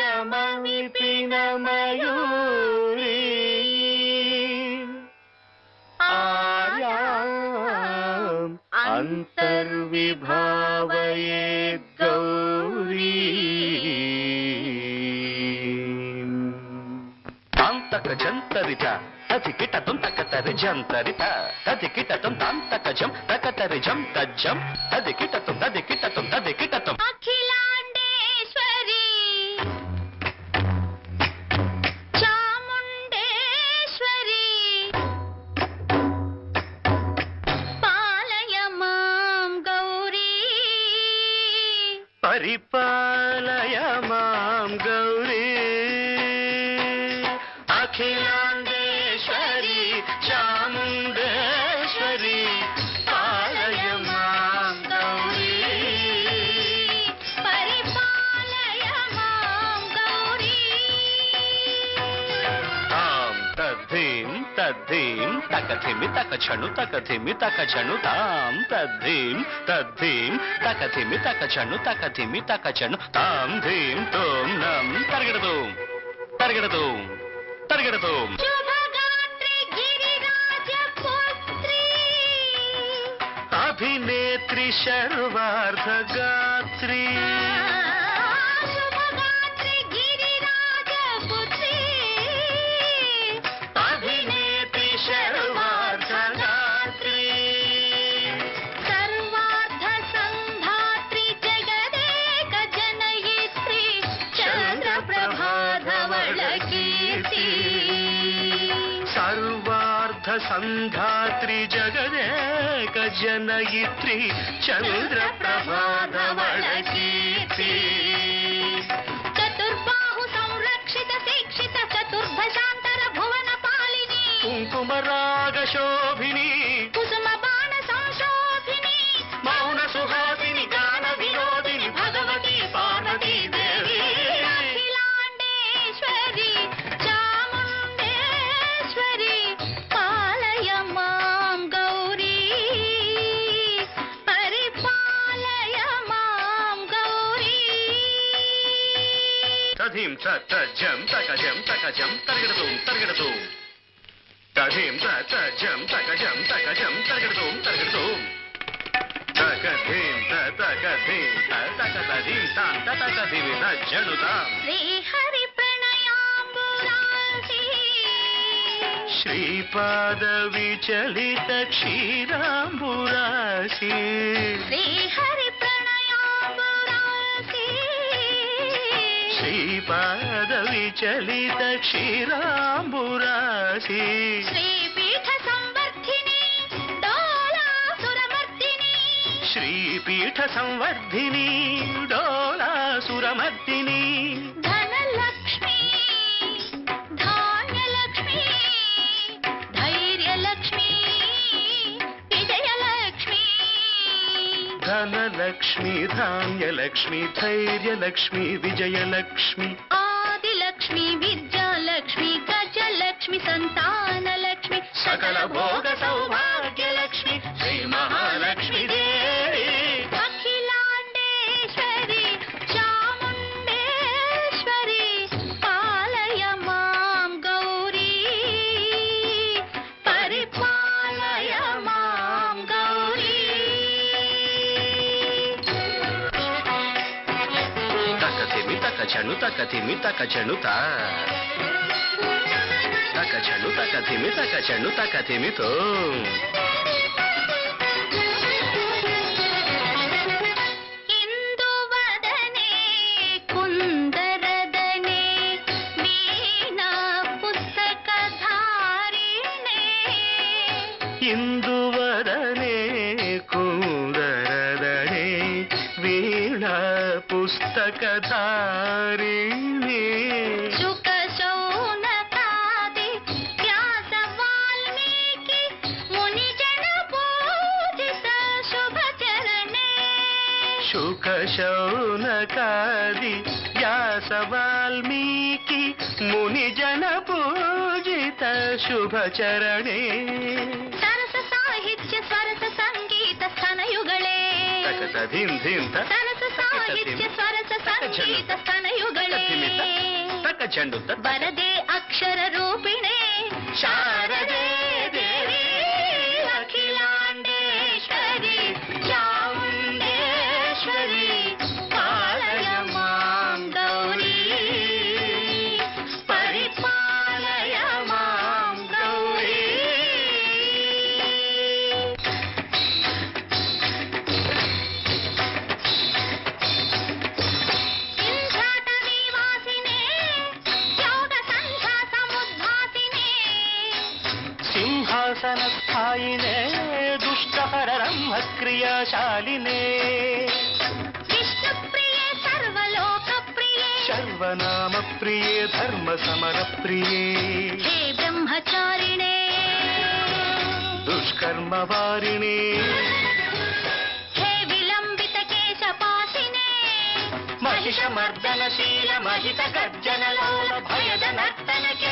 आगमविपिन मयूरी आर्याम् अन्तर्विभावयेद् गौरी जंतरित तथिकिटतुं तकतरिजंतरित तथिकिटतुं तांतकजं तकतरिजं तज्जं तथिकिटतुं तथिकिटतुं अखिलांडेश्वरी चामुंडेश्वरी पालय मां गौरी परिपालय मां गौरी अखिलांडेश्वरी चामुंडेश्वरी पालय मां गौरी परिपालय मां गौरी तां तद्धीं तकथिमि तकछनु तां तद्धीं तकथिमि तकछनु तां धीं तों नं तरगडदूं शुभगात्री गिरिराजपुत्री अभिनेत्री शर्वार्धगात्री शुभगात्री गिरिराजपुत्री अभिनेत्री शर्वार्धगात्री सर्वार्ध संधात्री जगदेक जनयित्री चंद्रप्रभाधवल कीर्ति सर्वार्ध संधात्री जगदेक जनयित्री चंद्रप्रभाधवल कीर्ति चतुर्बाहु संरक्षित शिक्षित चतुर्भशांतर भुवन पालिनी कुंकुमराग शोभिनी कुसुम बाण संशोभिनी मौन सुहासिनी गान विनोदिनी भगवती पार्वती देवी अखिलांडेश्वरी चामुंडेश्वरी पालय मां गौरी परिपालय मां गौरी तधीं तजं तकजं तरगडतुं तधीं तजं तकजं तरगडतुं तकधीं तकधीं तां तकधीं तज्जनुतां श्रीहरि प्रणयाम्बुरासी श्रीपाद विचलित क्षीराम्बुरासी श्रीहरि प्रणयाम्बुरासी श्रीपाद विचलित क्षीराम्बुरासी श्रीपीठ संवर्धिनी डोलासुरमर्दिनी श्रीपीठ संवर्धिनी डोलासुरमर्दिनी धनलक्ष्मी धान्यलक्ष्मी धैर्यलक्ष्मी विजयलक्ष्मी धनलक्ष्मी धान्यलक्ष्मी धैर्यलक्ष्मी विजयलक्ष्मी आदिलक्ष्मी विद्यालक्ष्मी गजलक्ष्मी संतानलक्ष्मी सकल भोग सौभाग्यलक्ष्मी श्री महालक्ष्मी देवी अखिलांडेश्वरी चामुंडेश्वरी पालय मां गौरी परिपालय मां गौरी तकथिमि तकछनु तकथिमि तो इंदुवदने कुंदरदने वीणा पुस्तकधारिणे इंदुवदने कुंदरदने वीणा पुस्तकधारिणे शुक शौनकादि व्यास वाल्मीकि मुनिजन पूजित शुभ चरणे शुक शौनकादि व्यास वाल्मीकि मुनिजन पूजित शुभ चरणे सरस साहित्य स्वरस संगीत स्तनयुगळे तकतधिं धिं सरस साहित्य स्वरस संगीत स्तनयुगळे झंडू वरदे अक्षर रूपिणे शारदे देवी अखिलांडेश्वरी चामुंडेश्वरी पालय मां गौरी परिपालय मां गौरी सिंहाटवीवासिने योग संध्या समुद्भासिने सिंहासनस्थायिने दुष्टहर ब्रह्म क्रियाशालिने विष्णुप्रिये सर्वलोकप्रिये सर्वनाम प्रिये धर्म समर प्रिये हे ब्रह्मचारिणे दुष्कर्म वारिणे हे विलंबित केशपाशिने महिष मर्दनशील महिष गर्जन लोल भयद नर्तन के